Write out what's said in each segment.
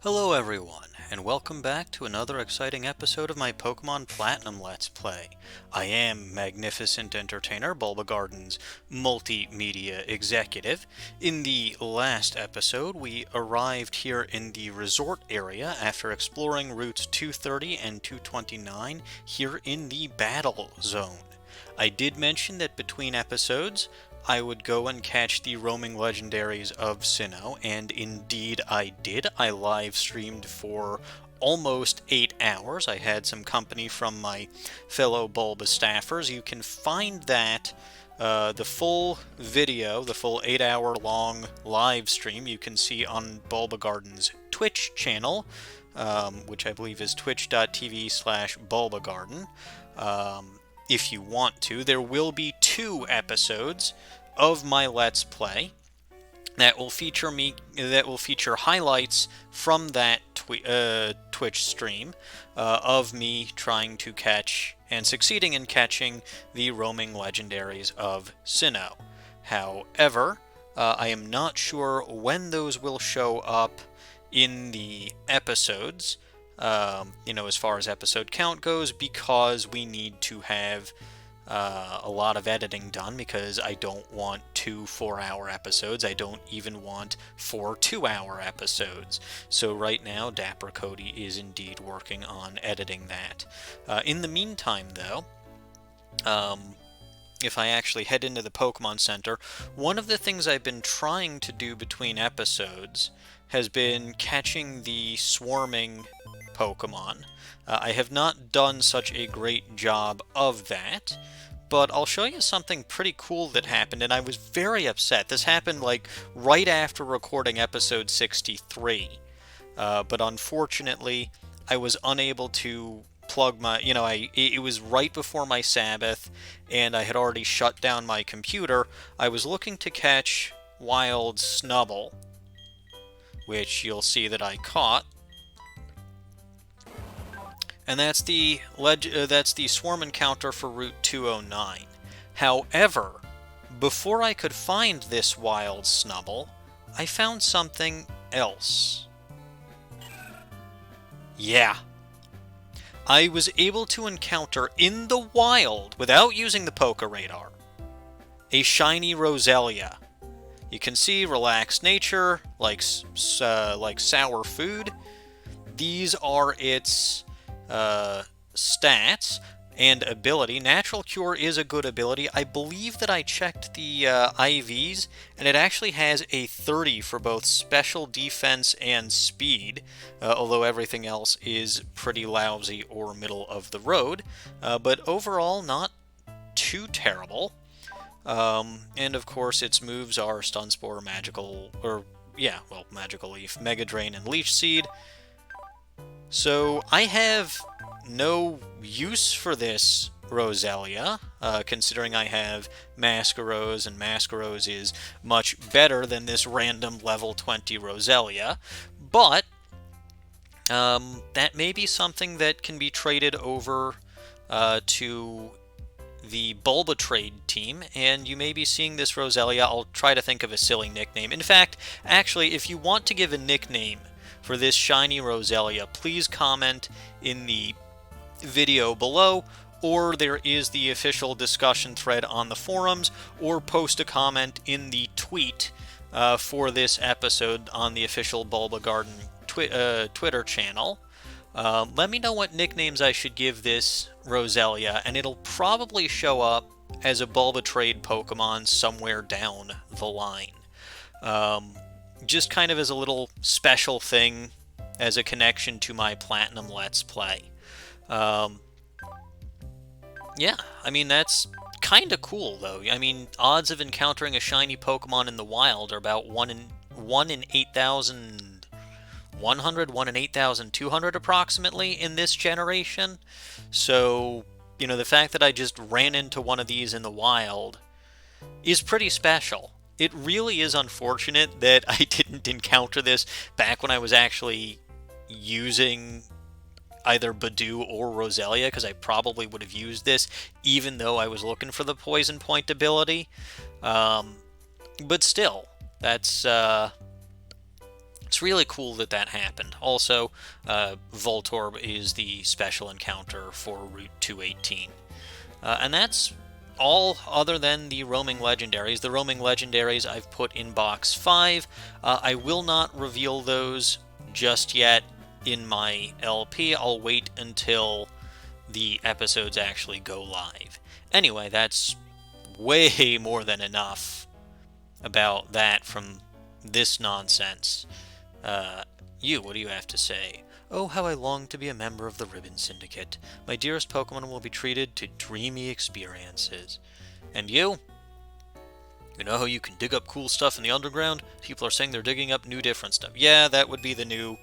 Hello everyone, and welcome back to another exciting episode of my Pokemon Platinum Let's Play. I am Magnificent Entertainer, Bulbagarden's multimedia executive. In the last episode, we arrived here in the resort area after exploring routes 230 and 229 here in the Battle Zone. I did mention that between episodes, I would go and catch the roaming legendaries of Sinnoh, and indeed I did. I live streamed for almost 8 hours. I had some company from my fellow Bulba staffers. You can find that, the full video, the full 8-hour long live stream, you can see on Bulbagarden's Twitch channel, which I believe is twitch.tv/Bulbagarden. If you want to. There will be 2 episodes of my Let's Play that will feature highlights from that Twitch stream of me trying to catch and succeeding in catching the roaming legendaries of Sinnoh. However, I am not sure when those will show up in the episodes. As far as episode count goes, because we need to have a lot of editing done, because I don't want 2 4-hour episodes. I don't even want 4 2-hour episodes. So right now, DapperCody is indeed working on editing that. In the meantime, though, if I actually head into the Pokemon Center, one of the things I've been trying to do between episodes has been catching the swarming Pokemon. I have not done such a great job of that, but I'll show you something pretty cool that happened, and I was very upset. This happened like right after recording episode 63, but unfortunately I was unable to plug my, it was right before my Sabbath, and I had already shut down my computer. I was looking to catch Wild Snubbull, which you'll see that I caught. And that's the swarm encounter for Route 209. However, before I could find this Wild Snubbull, I found something else. Yeah. I was able to encounter in the wild, without using the Poké Radar, a shiny Roselia. You can see relaxed nature, like sour food. These are its stats and ability. Natural Cure is a good ability. I believe that I checked the IVs, and it actually has a 30 for both special defense and speed, although everything else is pretty lousy or middle of the road, but overall not too terrible. And of course its moves are Stun Spore, Magical Leaf, Mega Drain, and Leech Seed. So I have no use for this Roselia, considering I have Masquerose, and Masquerose is much better than this random level 20 Roselia, but that may be something that can be traded over to the Bulba trade team, and you may be seeing this Roselia. I'll try to think of a silly nickname. In fact, actually, if you want to give a nickname for this shiny Roselia, please comment in the video below, or there is the official discussion thread on the forums, or post a comment in the tweet for this episode on the official Bulbagarden Twitter channel. Let me know what nicknames I should give this Roselia, and it'll probably show up as a Bulba trade Pokemon somewhere down the line. Just kind of as a little special thing, as a connection to my Platinum Let's Play. Yeah, I mean, that's kind of cool, though. I mean, odds of encountering a shiny Pokemon in the wild are about 1 in 8,100, 1 in 8,200 approximately in this generation. So, the fact that I just ran into one of these in the wild is pretty special. It really is unfortunate that I didn't encounter this back when I was actually using either Badoo or Roselia, because I probably would have used this even though I was looking for the Poison Point ability. But still, that's It's really cool that that happened. Also, Voltorb is the special encounter for Route 218. And that's all other than the roaming legendaries. The roaming legendaries I've put in box 5. I will not reveal those just yet in my LP. I'll wait until the episodes actually go live. Anyway, that's way more than enough about that from this nonsense. What do you have to say? Oh, how I long to be a member of the Ribbon Syndicate. My dearest Pokemon will be treated to dreamy experiences. And you? You know how you can dig up cool stuff in the underground? People are saying they're digging up new different stuff. Yeah, that would be the new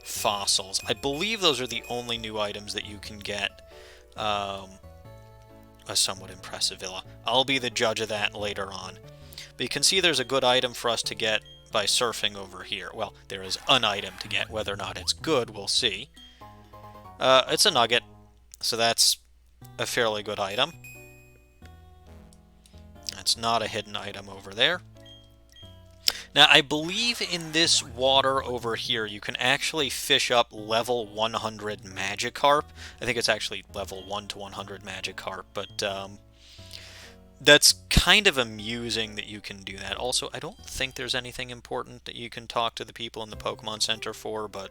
fossils. I believe those are the only new items that you can get. A somewhat impressive villa. I'll be the judge of that later on. But you can see there's a good item for us to get by surfing over here. Well, there is an item to get. Whether or not it's good, we'll see. It's a nugget, so that's a fairly good item. That's not a hidden item over there. Now, I believe in this water over here, you can actually fish up level 100 Magikarp. I think it's actually level 1 to 100 Magikarp, but that's kind of amusing that you can do that. Also, I don't think there's anything important that you can talk to the people in the Pokemon Center for, but...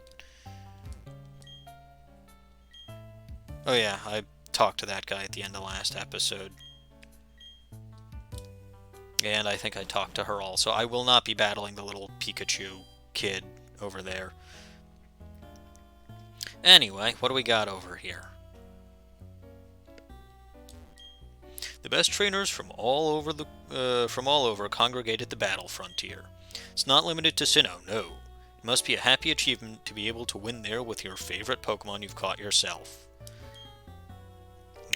Oh yeah, I talked to that guy at the end of last episode. And I think I talked to her also. I will not be battling the little Pikachu kid over there. Anyway, what do we got over here? The best trainers from all over congregate at the battle frontier. It's not limited to Sinnoh, no. It must be a happy achievement to be able to win there with your favorite Pokemon you've caught yourself.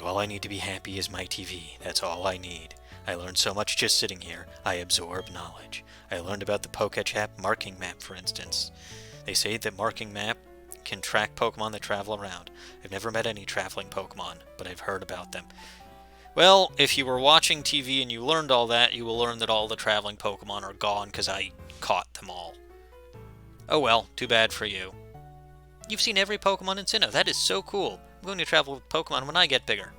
All I need to be happy is my TV. That's all I need. I learned so much just sitting here. I absorb knowledge. I learned about the PokeChap marking map, for instance. They say that marking map can track Pokemon that travel around. I've never met any traveling Pokemon, but I've heard about them. Well, if you were watching TV and you learned all that, you will learn that all the traveling Pokemon are gone because I caught them all. Oh well, too bad for you. You've seen every Pokemon in Sinnoh. That is so cool. I'm going to travel with Pokemon when I get bigger.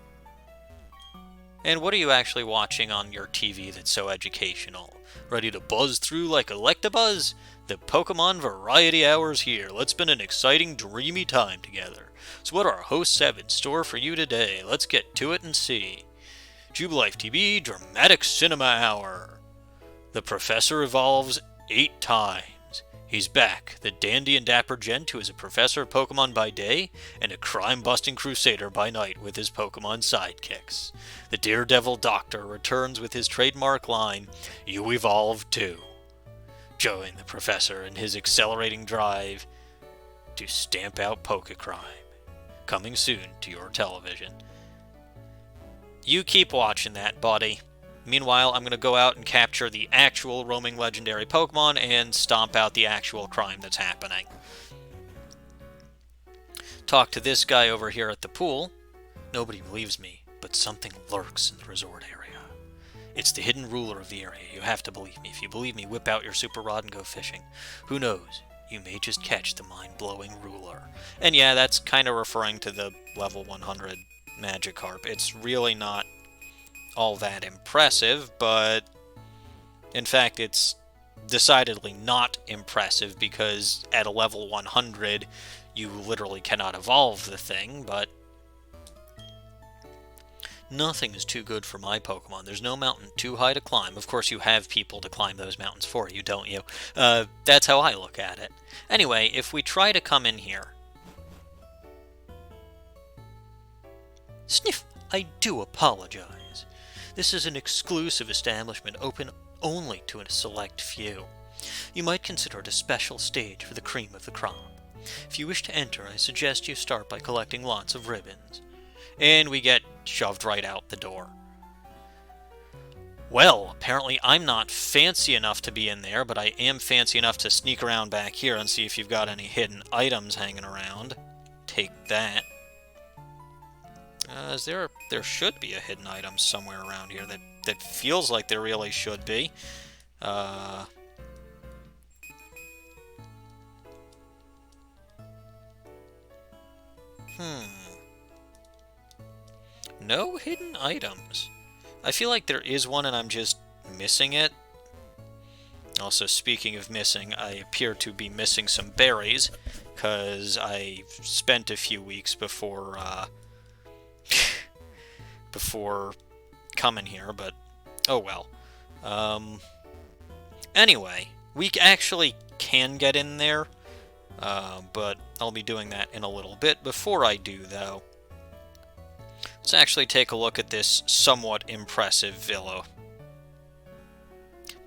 And what are you actually watching on your TV that's so educational? Ready to buzz through like Electabuzz? The Pokemon Variety Hour's here. Let's spend an exciting, dreamy time together. So what our hosts have in store for you today? Let's get to it and see. Jubilife TV Dramatic Cinema Hour. The Professor evolves 8 times. He's back, the dandy and dapper gent who is a professor of Pokemon by day and a crime-busting crusader by night with his Pokemon sidekicks. The Daredevil Doctor returns with his trademark line, "You evolve too." Join the professor in his accelerating drive to stamp out Pokecrime. Coming soon to your television. You keep watching that, buddy. Meanwhile, I'm going to go out and capture the actual roaming legendary Pokemon and stomp out the actual crime that's happening. Talk to this guy over here at the pool. Nobody believes me, but something lurks in the resort area. It's the hidden ruler of the area. You have to believe me. If you believe me, whip out your super rod and go fishing. Who knows? You may just catch the mind-blowing ruler. And yeah, that's kind of referring to the level 100 Magikarp. It's really not all that impressive, but in fact it's decidedly not impressive because at a level 100 you literally cannot evolve the thing, but nothing is too good for my Pokemon. There's no mountain too high to climb. Of course you have people to climb those mountains for you, don't you? That's how I look at it. Anyway, if we try to come in here... Sniff! I do apologize. This is an exclusive establishment open only to a select few. You might consider it a special stage for the cream of the crop. If you wish to enter, I suggest you start by collecting lots of ribbons. And we get shoved right out the door. Well, apparently I'm not fancy enough to be in there, but I am fancy enough to sneak around back here and see if you've got any hidden items hanging around. Take that. There should be a hidden item somewhere around here that feels like there really should be. No hidden items. I feel like there is one and I'm just missing it. Also, speaking of missing, I appear to be missing some berries, because I spent a few weeks before, before coming here, but oh well. Anyway, we actually can get in there, but I'll be doing that in a little bit. Before I do, though, let's actually take a look at this somewhat impressive villa.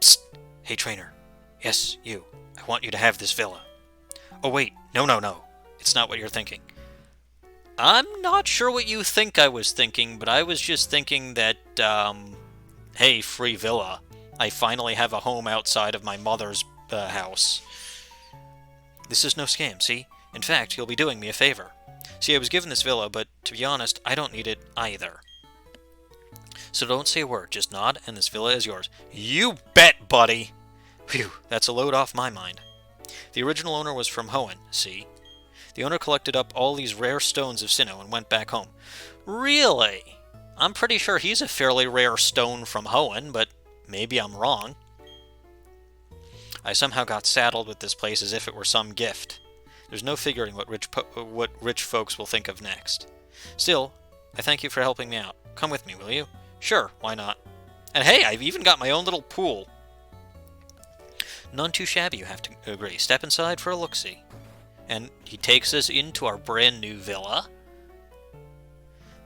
Psst! Hey, Trainer. Yes, you. I want you to have this villa. Oh, wait. No. It's not what you're thinking. I'm not sure what you think I was thinking, but I was just thinking that, hey, free villa. I finally have a home outside of my mother's house. This is no scam, see? In fact, you'll be doing me a favor. See, I was given this villa, but to be honest, I don't need it either. So don't say a word, just nod, and this villa is yours. You bet, buddy! Phew, that's a load off my mind. The original owner was from Hoenn, see? The owner collected up all these rare stones of Sinnoh and went back home. Really? I'm pretty sure he's a fairly rare stone from Hoenn, but maybe I'm wrong. I somehow got saddled with this place as if it were some gift. There's no figuring what rich folks will think of next. Still, I thank you for helping me out. Come with me, will you? Sure, why not? And hey, I've even got my own little pool. None too shabby, you have to agree. Step inside for a look-see. And he takes us into our brand new villa.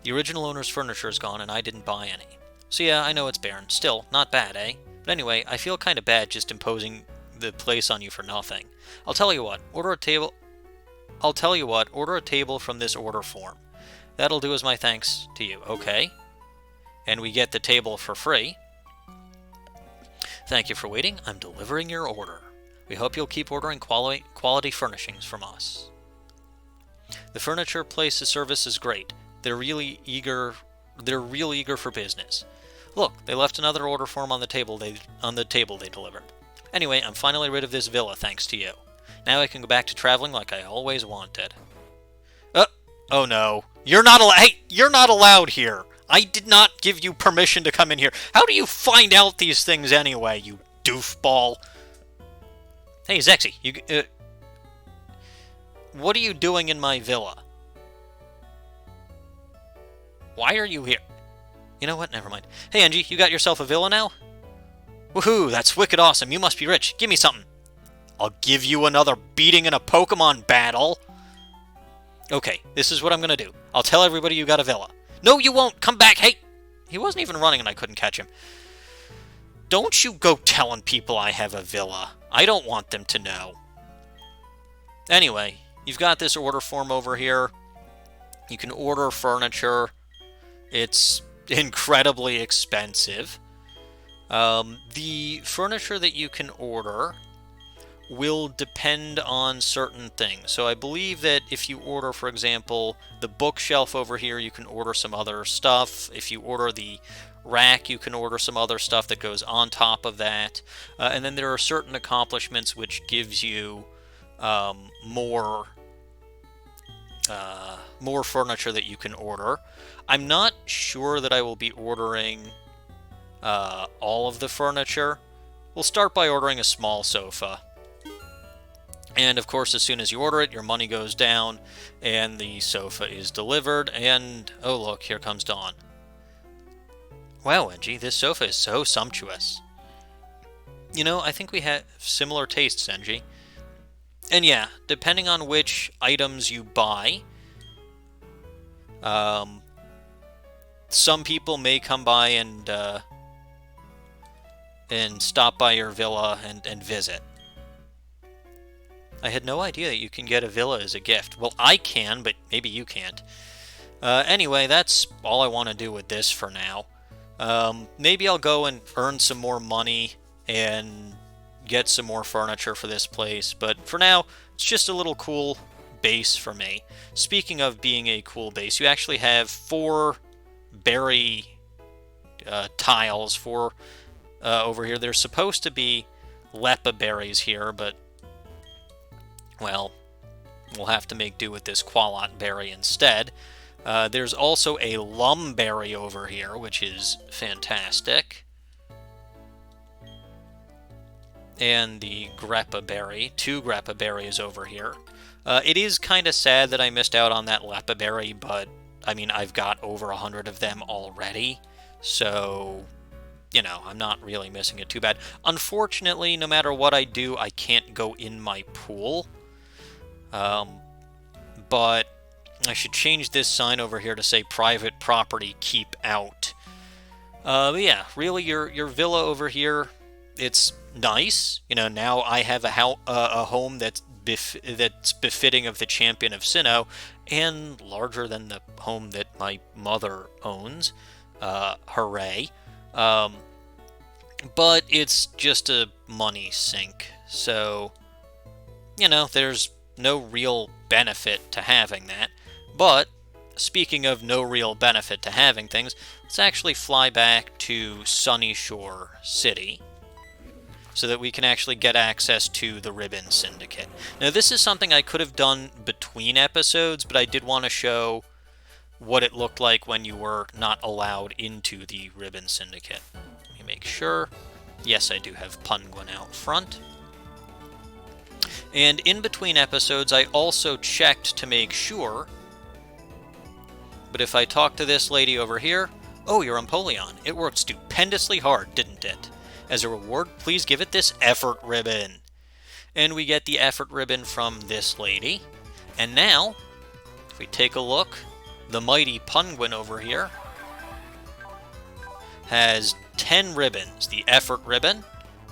The original owner's furniture is gone, and I didn't buy any. So yeah, I know it's barren. Still, not bad, eh? But anyway, I feel kind of bad just imposing the place on you for nothing. I'll tell you what, order a table from this order form. That'll do as my thanks to you, okay? And we get the table for free. Thank you for waiting. I'm delivering your order. We hope you'll keep ordering quality furnishings from us. The furniture place's service is great. They're real eager for business. Look, they left another order form on the table they delivered. Anyway, I'm finally rid of this villa thanks to you. Now I can go back to traveling like I always wanted. Oh no. You're not allowed here. I did not give you permission to come in here. How do you find out these things anyway, you doofball? Hey, Zexy, what are you doing in my villa? Why are you here? You know what? Never mind. Hey, Angie, you got yourself a villa now? Woohoo, that's wicked awesome. You must be rich. Give me something. I'll give you another beating in a Pokemon battle. Okay, this is what I'm going to do. I'll tell everybody you got a villa. No, you won't. Come back. Hey, he wasn't even running and I couldn't catch him. Don't you go telling people I have a villa. I don't want them to know. Anyway, you've got this order form over here. You can order furniture. It's incredibly expensive. The furniture that you can order will depend on certain things. So I believe that if you order, for example, the bookshelf over here, you can order some other stuff. If you order the rack, you can order some other stuff that goes on top of that. And then there are certain accomplishments which gives you more furniture that you can order. I'm not sure that I will be ordering all of the furniture. We'll start by ordering a small sofa. And of course, as soon as you order it, your money goes down and the sofa is delivered. And oh look, here comes Dawn. Wow, Angie, this sofa is so sumptuous. You know, I think we have similar tastes, Angie. And yeah, depending on which items you buy, some people may come by and stop by your villa and visit. I had no idea that you can get a villa as a gift. Well, I can, but maybe you can't. Anyway, that's all I want to do with this for now. Maybe I'll go and earn some more money and get some more furniture for this place. But for now, it's just a little cool base for me. Speaking of being a cool base, you actually have 4 berry tiles over here. There's supposed to be Lepa berries here, but well, we'll have to make do with this Qualot Berry instead. There's also a Lum Berry over here, which is fantastic. And the Greppa Berry. 2 Greppa Berries over here. It is kind of sad that I missed out on that Leppa Berry, but, I mean, I've got over 100 of them already, so, you know, I'm not really missing it too bad. Unfortunately, no matter what I do, I can't go in my pool. But I should change this sign over here to say private property, keep out. But yeah, really, your villa over here, it's nice. You know, now I have a home that's befitting of the champion of Sinnoh, and larger than the home that my mother owns. Hooray. But it's just a money sink, so, you know, there's no real benefit to having that. But, speaking of no real benefit to having things, let's actually fly back to Sunyshore City, so that we can actually get access to the Ribbon Syndicate. Now, this is something I could have done between episodes, but I did want to show what it looked like when you were not allowed into the Ribbon Syndicate. Let me make sure. Yes, I do have Penguin out front. And in between episodes, I also checked to make sure. But if I talk to this lady over here, oh, you're Empoleon. It worked stupendously hard, didn't it? As a reward, please give it this effort ribbon. And we get the effort ribbon from this lady. And now, if we take a look, the mighty Penguin over here has 10 ribbons. The effort ribbon,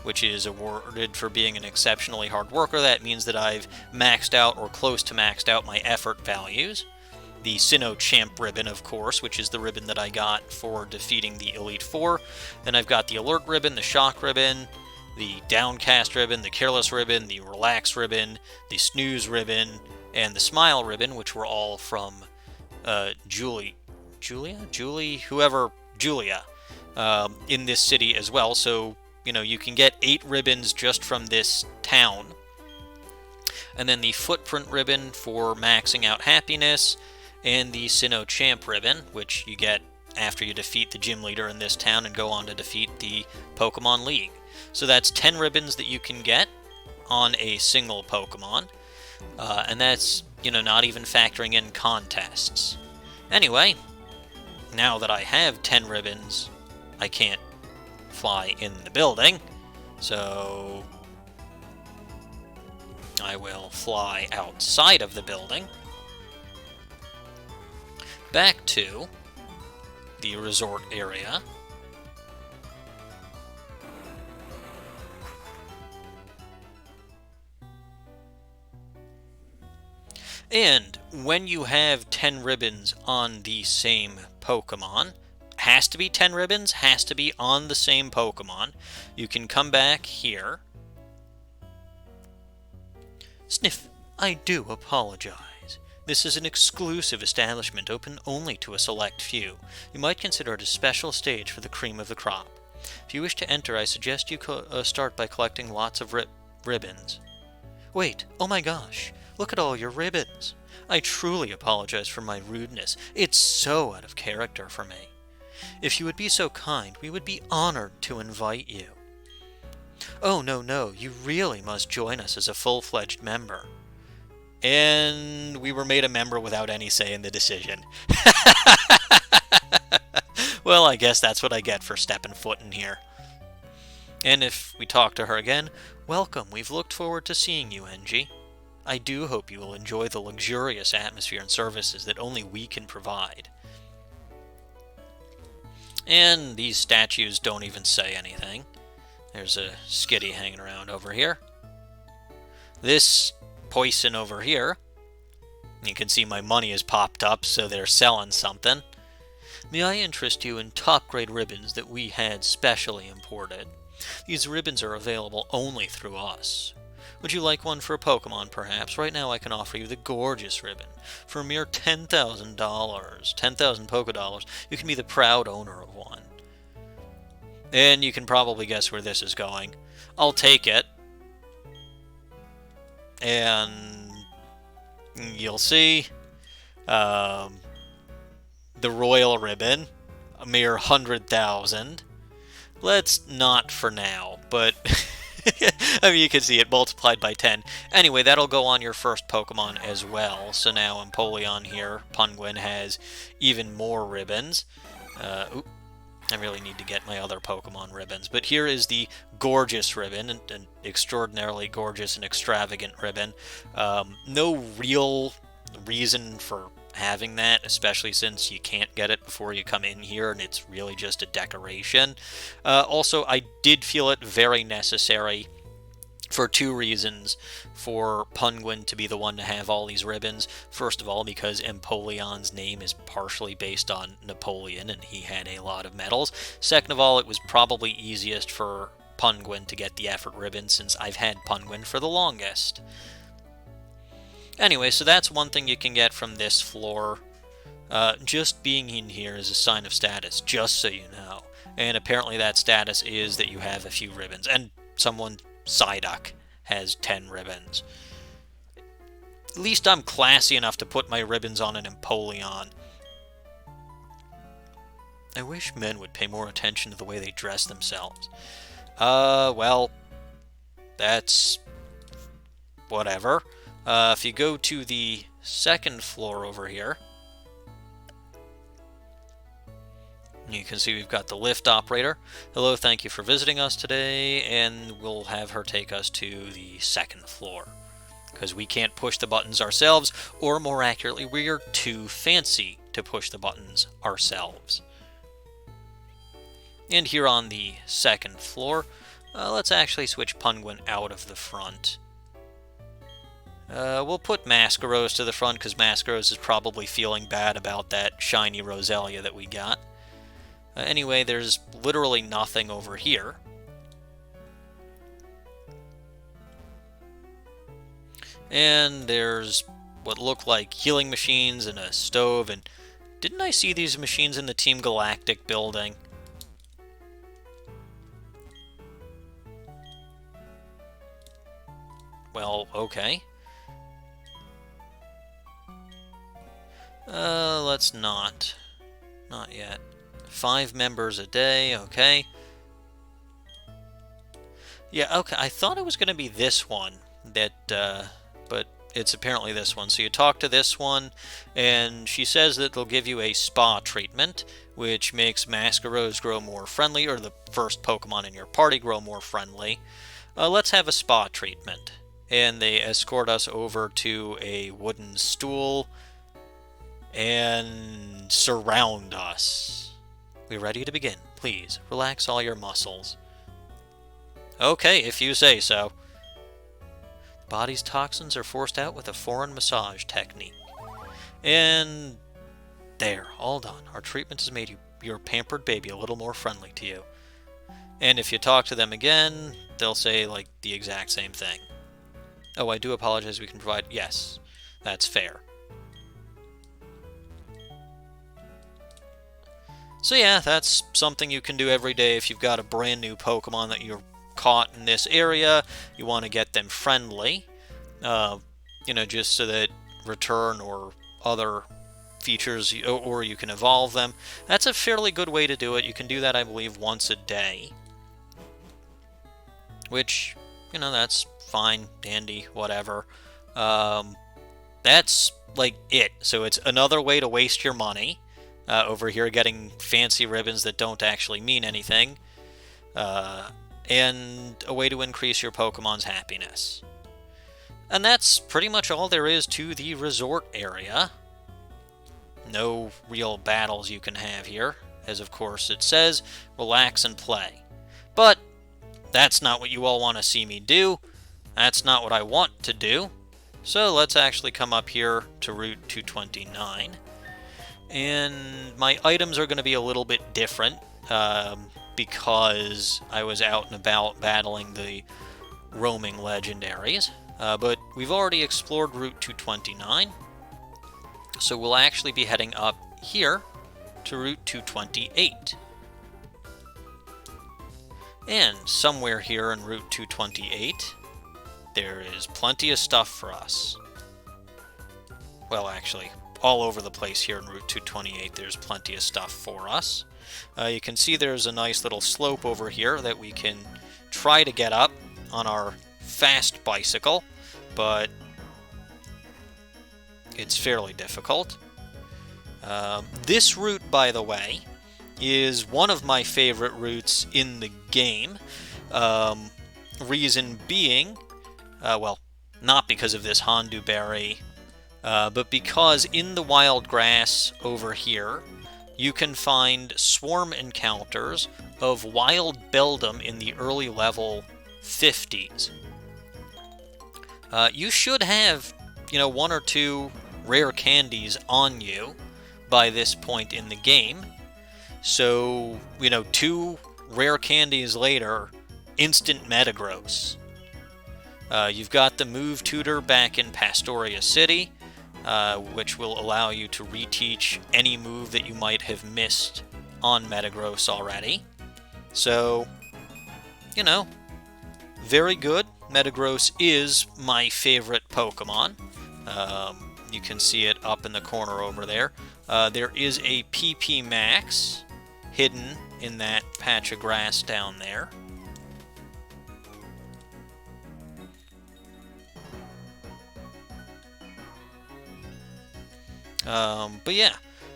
which is awarded for being an exceptionally hard worker. That means that I've maxed out or close to maxed out my effort values. The Sinnoh Champ ribbon, of course, which is the ribbon that I got for defeating the Elite Four. Then I've got the Alert ribbon, the Shock ribbon, the Downcast ribbon, the Careless ribbon, the Relax ribbon, the Snooze ribbon, and the Smile ribbon, which were all from Julia, in this city as well. So, you know, you can get 8 ribbons just from this town. And then the Footprint ribbon for maxing out happiness, and the Sinnoh Champ ribbon, which you get after you defeat the gym leader in this town and go on to defeat the Pokemon League. So that's 10 ribbons that you can get on a single Pokemon, and that's, you know, not even factoring in contests. Anyway, now that I have 10 ribbons, I can't fly in the building, so I will fly outside of the building, back to the resort area. And when you have 10 ribbons on the same Pokemon, has to be 10 ribbons, has to be on the same Pokemon, you can come back here. Sniff, I do apologize. This is an exclusive establishment open only to a select few. You might consider it a special stage for the cream of the crop. If you wish to enter, I suggest you start by collecting lots of ribbons. Wait, oh my gosh, look at all your ribbons. I truly apologize for my rudeness. It's so out of character for me. If you would be so kind, we would be honored to invite you. Oh, no, you really must join us as a full-fledged member. And we were made a member without any say in the decision. Well, I guess that's what I get for stepping foot in here. And if we talk to her again, welcome, we've looked forward to seeing you, NG. I do hope you will enjoy the luxurious atmosphere and services that only we can provide. And these statues don't even say anything. There's a Skitty hanging around over here. This Poison over here. You can see my money has popped up, so they're selling something. May I interest you in top-grade ribbons that we had specially imported? These ribbons are available only through us. Would you like one for a Pokemon, perhaps? Right now I can offer you the gorgeous ribbon. For a mere $10,000, 10,000 Pokedollars, you can be the proud owner of one. And you can probably guess where this is going. I'll take it. And You'll see the Royal Ribbon, a mere 100,000. Let's not for now, but I mean, you can see it multiplied by 10. Anyway, that'll go on your first Pokemon as well. So now Empoleon here, Penguin, has even more ribbons. I really need to get my other Pokemon ribbons. But here is the gorgeous ribbon, an extraordinarily gorgeous and extravagant ribbon. No real reason for having that, especially since you can't get it before you come in here, and it's really just a decoration. Also, I did feel it very necessary for two reasons for Penguin to be the one to have all these ribbons. First of all, because Empoleon's name is partially based on Napoleon, and he had a lot of medals. Second of all, it was probably easiest for Penguin to get the effort ribbon, since I've had Penguin for the longest. Anyway, so that's one thing you can get from this floor. Just being in here is a sign of status, just so you know. And apparently that status is that you have a few ribbons. And someone, Psyduck, has 10 ribbons. At least I'm classy enough to put my ribbons on an Empoleon. I wish men would pay more attention to the way they dress themselves. Well, that's whatever. If you go to the second floor over here, you can see we've got the lift operator. Hello, thank you for visiting us today, and we'll have her take us to the second floor, because we can't push the buttons ourselves, or more accurately, we are too fancy to push the buttons ourselves. And here on the second floor, let's actually switch Penguin out of the front. We'll put MEgaPod to the front, because MEgaPod is probably feeling bad about that shiny Roselia that we got. Anyway, there's literally nothing over here. And there's what look like healing machines and a stove, and didn't I see these machines in the Team Galactic building? Well, okay. Let's not. Not yet. 5 members a day, okay. Yeah, okay, I thought it was going to be this one, but it's apparently this one. So you talk to this one, and she says that they'll give you a spa treatment, which makes MEgaPod grow more friendly, or the first Pokemon in your party grow more friendly. Let's have a spa treatment. And they escort us over to a wooden stool and surround us. We're ready to begin. Please, relax all your muscles. Okay, if you say so. The body's toxins are forced out with a foreign massage technique. And there, all done. Our treatment has made your pampered baby a little more friendly to you. And if you talk to them again, they'll say, like, the exact same thing. Oh, I do apologize, we can provide... Yes, that's fair. So yeah, that's something you can do every day if you've got a brand new Pokemon that you're caught in this area. You want to get them friendly, you know, just so that return or other features, or you can evolve them. That's a fairly good way to do it. You can do that, I believe, once a day. Which, you know, that's fine, dandy, whatever. That's, like, it. So it's another way to waste your money. Over here getting fancy ribbons that don't actually mean anything. And a way to increase your Pokemon's happiness. And that's pretty much all there is to the resort area. No real battles you can have here, as of course it says, relax and play. But that's not what you all want to see me do. That's not what I want to do. So let's actually come up here to Route 229. And my items are going to be a little bit different because I was out and about battling the roaming legendaries. But we've already explored Route 229, so we'll actually be heading up here to Route 228. And somewhere here in Route 228, there is plenty of stuff for us. well, actually, all over the place here in Route 228. There's plenty of stuff for us. You can see there's a nice little slope over here that we can try to get up on our fast bicycle, but it's fairly difficult. This route, by the way, is one of my favorite routes in the game. Reason being, well, not because of this Hondu berry, but because in the wild grass over here, you can find swarm encounters of wild Beldum in the early level 50s. You should have, one or two rare candies on you by this point in the game. So, 2 rare candies later, instant Metagross. You've got the move tutor back in Pastoria City, which will allow you to reteach any move that you might have missed on Metagross already. So, very good. Metagross is my favorite Pokemon. You can see it up in the corner over there. There is a PP Max hidden in that patch of grass down there. But yeah,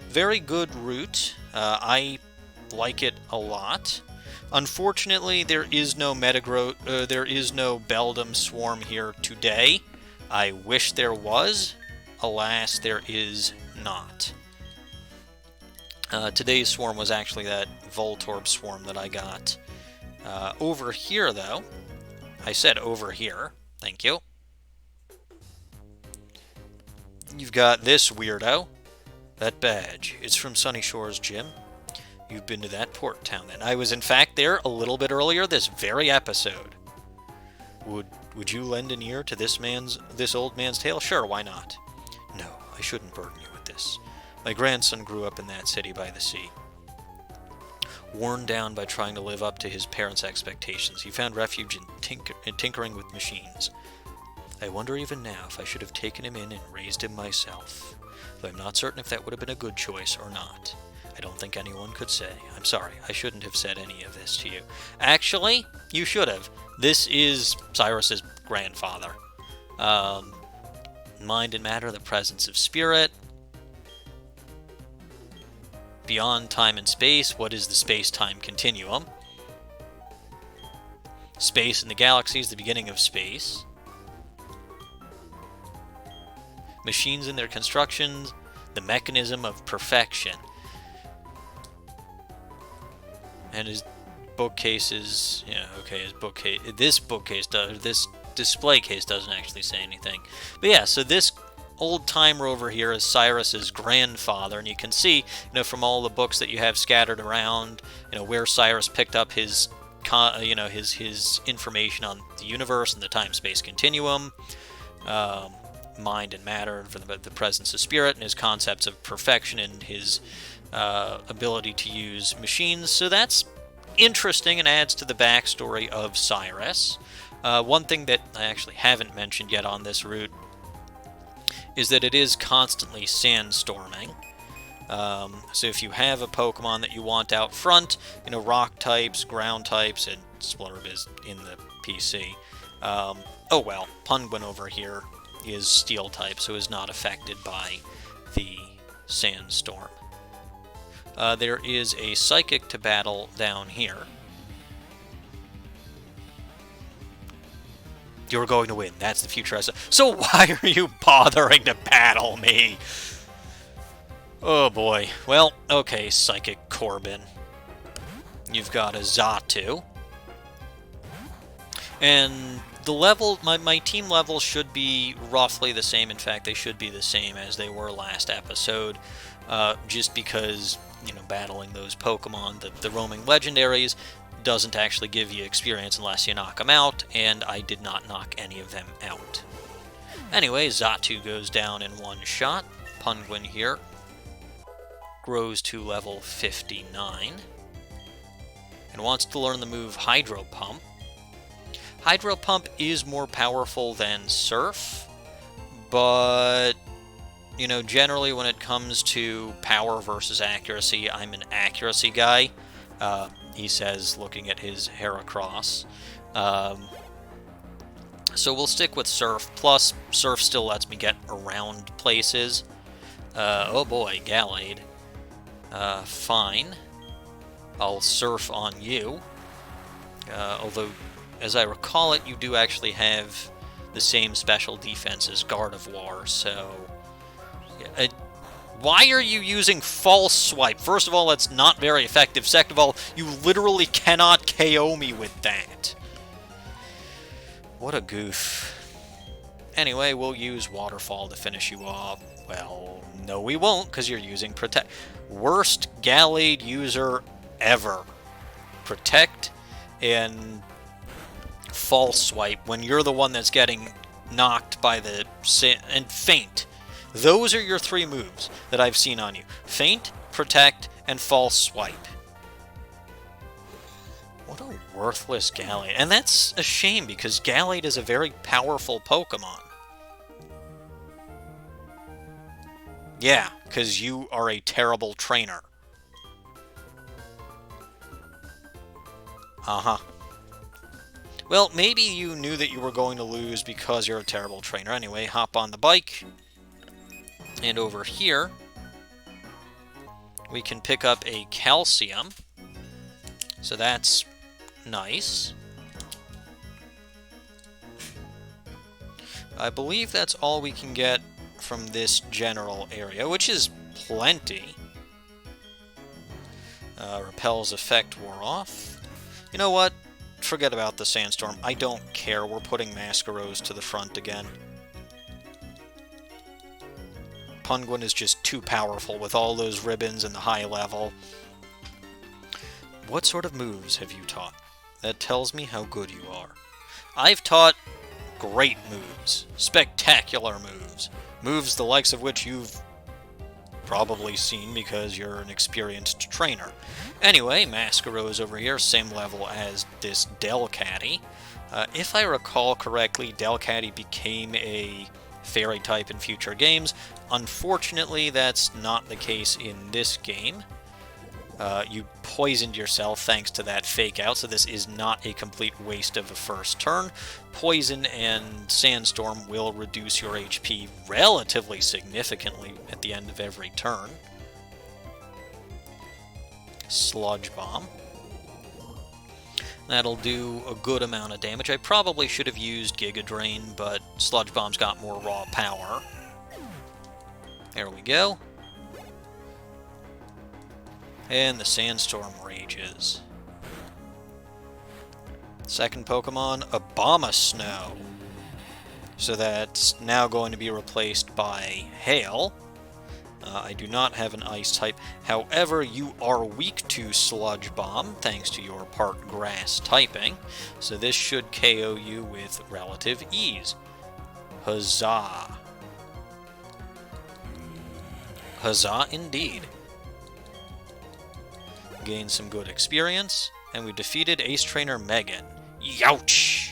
very good route. I like it a lot. Unfortunately, there is no there is no Beldum swarm here today. I wish there was. Alas, there is not. Today's swarm was actually that Voltorb swarm that I got. Over here, though, I said over here. Thank you. You've got this weirdo. That badge. It's from Sunny Shores Gym. You've been to that port town then. I was in fact there a little bit earlier this very episode. Would you lend an ear to this old man's tale? Sure, why not? No, I shouldn't burden you with this. My grandson grew up in that city by the sea. Worn down by trying to live up to his parents' expectations, he found refuge in tinkering with machines. I wonder even now if I should have taken him in and raised him myself, though I'm not certain if that would have been a good choice or not. I don't think anyone could say. I'm sorry, I shouldn't have said any of this to you. Actually, you should have. This is Cyrus's grandfather. Mind and matter, the presence of spirit. Beyond time and space, what is the space-time continuum? Space and the galaxy is the beginning of space. Machines and their constructions, the mechanism of perfection. And his bookcase is, this display case doesn't actually say anything. But yeah, so this old timer over here is Cyrus's grandfather, and you can see, from all the books that you have scattered around, where Cyrus picked up his, his information on the universe and the time-space continuum, mind and matter for the presence of spirit, and his concepts of perfection and his ability to use machines. So that's interesting and adds to the backstory of Cyrus. One thing that I actually haven't mentioned yet on this route is that it is constantly sandstorming. So if you have a Pokemon that you want out front, rock types, ground types, and Splurb is in the PC. Oh well, Penguin over here is steel type, so is not affected by the sandstorm. There is a Psychic to battle down here. You're going to win. That's the future. So why are you bothering to battle me? Oh boy. Well, okay, Psychic Corbin. You've got a Xatu. And the level, my team levels should be roughly the same. In fact, they should be the same as they were last episode. Just because, battling those Pokemon, the roaming legendaries, doesn't actually give you experience unless you knock them out, and I did not knock any of them out. Anyway, Xatu goes down in one shot. Penguin here grows to level 59 and wants to learn the move Hydro Pump. Hydro Pump is more powerful than Surf, but you know, generally when it comes to power versus accuracy, I'm an accuracy guy, he says, looking at his Heracross. So we'll stick with Surf. Plus, Surf still lets me get around places. Oh boy, Gallade. Fine. I'll Surf on you. Although, as I recall it, you do actually have the same special defense as Gardevoir, so... Yeah, why are you using False Swipe? First of all, that's not very effective. Second of all, you literally cannot KO me with that. What a goof. Anyway, we'll use Waterfall to finish you off. Well, no we won't, because you're using Protect. Worst Gallade user ever. Protect and False Swipe when you're the one that's getting knocked by the... and Faint. Those are your three moves that I've seen on you. Faint, Protect, and False Swipe. What a worthless Gallade. And that's a shame, because Gallade is a very powerful Pokemon. Yeah, because you are a terrible trainer. Uh-huh. Well, maybe you knew that you were going to lose because you're a terrible trainer. Anyway, hop on the bike. And over here, we can pick up a Calcium. So that's nice. I believe that's all we can get from this general area, which is plenty. Repel's effect wore off. You know what? Forget about the Sandstorm. I don't care. We're putting Masquerose to the front again. Punguin is just too powerful with all those ribbons and the high level. What sort of moves have you taught? That tells me how good you are. I've taught great moves. Spectacular moves. Moves the likes of which you've probably seen because you're an experienced trainer. Anyway, Masquerose over here, same level as this Delcatty. If I recall correctly, Delcatty became a Fairy type in future games. Unfortunately, that's not the case in this game. You poisoned yourself thanks to that fake out, so this is not a complete waste of a first turn. Poison and Sandstorm will reduce your HP relatively significantly at the end of every turn. Sludge Bomb. That'll do a good amount of damage. I probably should have used Giga Drain, but Sludge Bomb's got more raw power. There we go. And the Sandstorm rages. Second Pokemon, Abomasnow. So that's now going to be replaced by Hail. I do not have an Ice type. However, you are weak to Sludge Bomb, thanks to your part Grass typing. So this should KO you with relative ease. Huzzah. Huzzah indeed. Gained some good experience, and we defeated Ace Trainer Megan. Youch!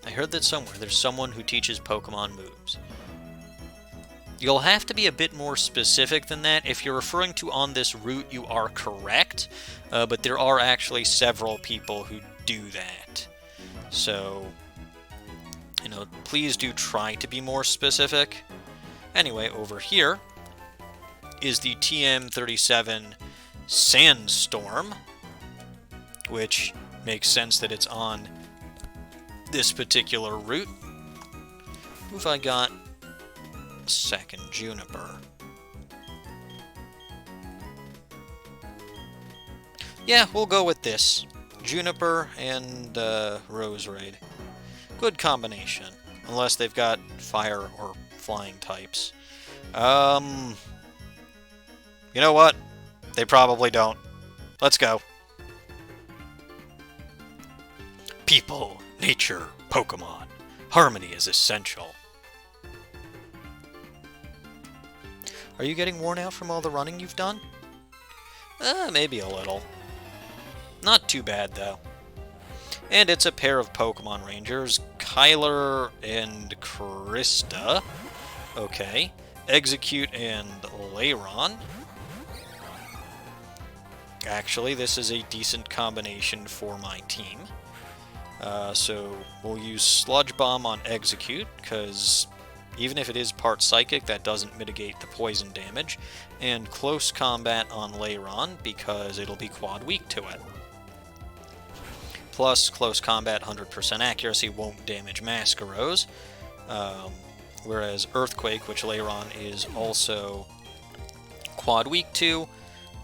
I heard that somewhere there's someone who teaches Pokemon moves. You'll have to be a bit more specific than that. If you're referring to on this route, you are correct, but there are actually several people who do that. So, you know, please do try to be more specific. Anyway, over here is the TM37 Sandstorm, which makes sense that it's on this particular route. Who have I got second? Juniper. Yeah, we'll go with this. Juniper and Roserade. Good combination. Unless they've got fire or flying types. You know what? They probably don't. Let's go. People, nature, Pokemon. Harmony is essential. Are you getting worn out from all the running you've done? Maybe a little. Not too bad, though. And it's a pair of Pokemon Rangers. Kyler and Krista. Okay. Execute and Lairon. Actually, this is a decent combination for my team. So we'll use Sludge Bomb on Execute, because even if it is part Psychic, that doesn't mitigate the poison damage. And Close Combat on Lairon, because it'll be quad weak to it. Plus, Close Combat 100% accuracy won't damage Mascaros. Whereas Earthquake, which Lairon is also quad weak to,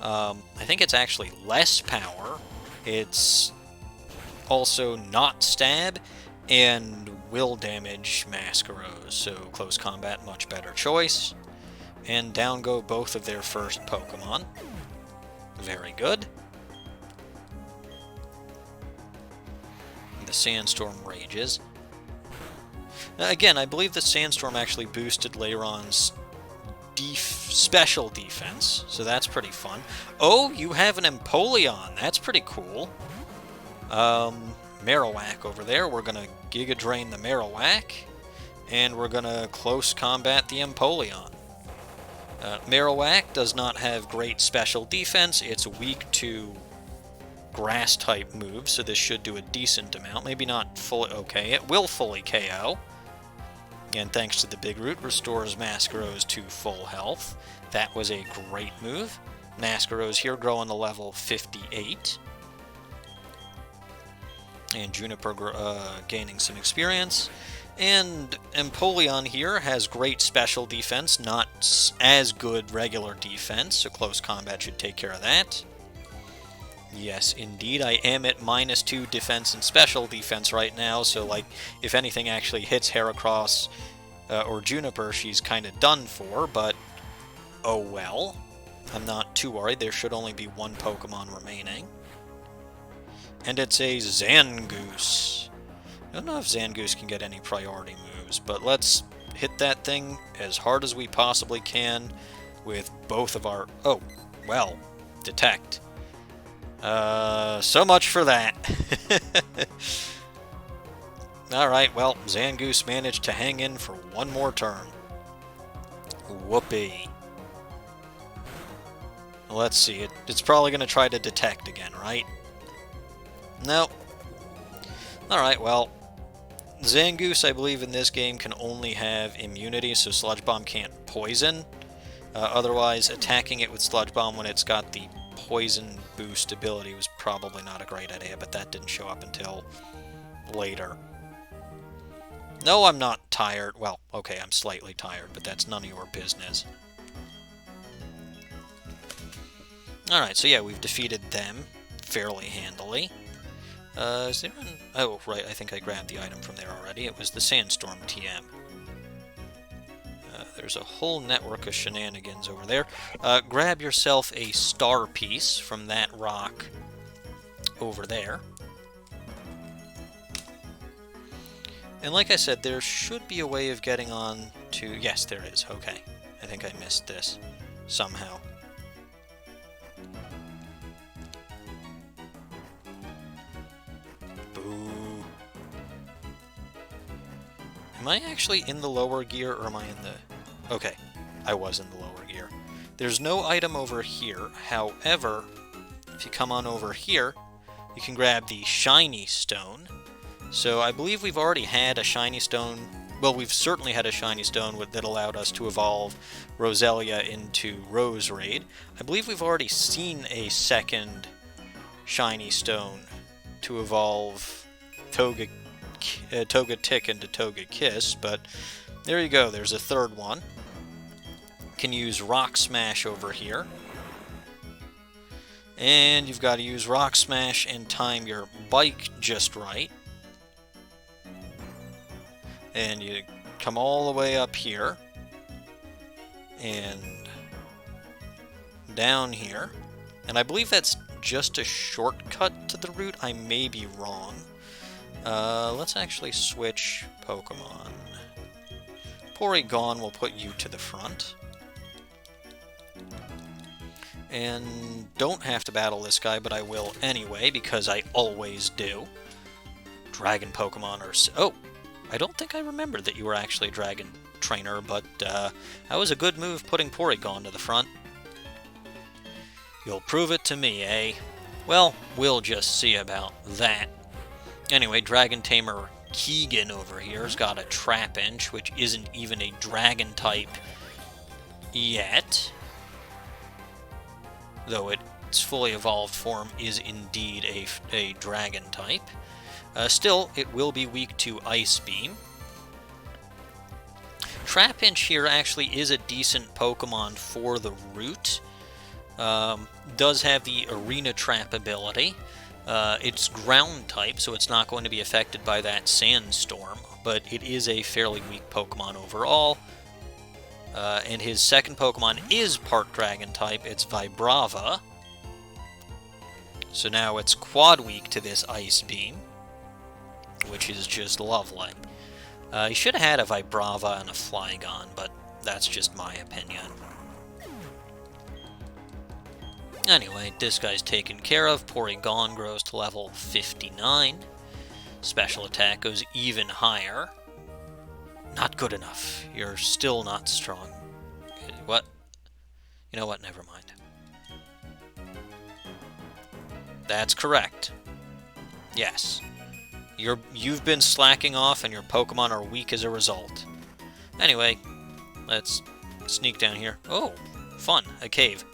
I think it's actually less power. It's also not stab, and will damage Mascaros, so Close Combat, much better choice. And down go both of their first Pokemon. Very good. The Sandstorm rages. Now, again, I believe the Sandstorm actually boosted Lairon's special defense, so that's pretty fun. Oh, you have an Empoleon. That's pretty cool. Marowak over there. We're going to Giga Drain the Marowak, and we're going to Close Combat the Empoleon. Marowak does not have great special defense. It's weak to Grass-type moves, so this should do a decent amount. Maybe not fully okay. It will fully KO. And thanks to the Big Root, restores Mascaros to full health. That was a great move. Mascaros here growing to level 58. And Juniper gaining some experience. And Empoleon here has great special defense, not as good regular defense, so Close Combat should take care of that. Yes, indeed, I am at -2 defense and special defense right now, so, like, if anything actually hits Heracross or Juniper, she's kind of done for, but oh well. I'm not too worried. There should only be one Pokemon remaining. And it's a Zangoose. I don't know if Zangoose can get any priority moves, but let's hit that thing as hard as we possibly can with both of our... Oh, well, Detect. So much for that. Alright, well, Zangoose managed to hang in for one more turn. Whoopee. Let's see, it's probably going to try to Detect again, right? Nope. Alright, well, Zangoose, I believe, in this game can only have immunity, so Sludge Bomb can't poison. Otherwise, attacking it with Sludge Bomb when it's got the poison boost ability was probably not a great idea, but that didn't show up until later. No, I'm not tired. Well, okay, I'm slightly tired, but that's none of your business. Alright, so yeah, we've defeated them fairly handily. Is there an... Oh, right, I think I grabbed the item from there already. It was the Sandstorm TM. There's a whole network of shenanigans over there. Grab yourself a star piece from that rock over there. And like I said, there should be a way of getting on to... Yes, there is. Okay. I think I missed this somehow. Boo. Am I actually in the lower gear, or am I in the... Okay, I was in the lower gear. There's no item over here. However, if you come on over here, you can grab the Shiny Stone. So I believe we've already had a Shiny Stone. Well, we've certainly had a Shiny Stone that allowed us to evolve Roselia into Roserade. I believe we've already seen a second Shiny Stone to evolve Togetic into Togekiss, but there you go, there's a third one. Can use Rock Smash over here. And you've got to use Rock Smash and time your bike just right. And you come all the way up here. And down here. And I believe that's just a shortcut to the route. I may be wrong. Let's actually switch Pokemon. Porygon will put you to the front. And don't have to battle this guy, but I will anyway, because I always do. Dragon Pokemon are... Oh! I don't think I remembered that you were actually a dragon trainer, but that was a good move putting Porygon to the front. You'll prove it to me, eh? Well, we'll just see about that. Anyway, Dragon Tamer Keegan over here's got a Trapinch, which isn't even a dragon type yet. Though its fully evolved form is indeed a dragon type. Still, it will be weak to Ice Beam. Trapinch here actually is a decent Pokemon for the route. Does have the Arena Trap ability. It's ground type, so it's not going to be affected by that Sandstorm, but it is a fairly weak Pokemon overall. And his second Pokemon is part dragon type. It's Vibrava. So now it's quad weak to this Ice Beam, which is just lovely. He should have had a Vibrava and a Flygon, but that's just my opinion. Anyway, this guy's taken care of. Porygon grows to level 59. Special attack goes even higher. Not good enough. You're still not strong. What? You know what? Never mind. That's correct. Yes. You've been slacking off and your Pokemon are weak as a result. Anyway, let's sneak down here. Oh, fun. A cave.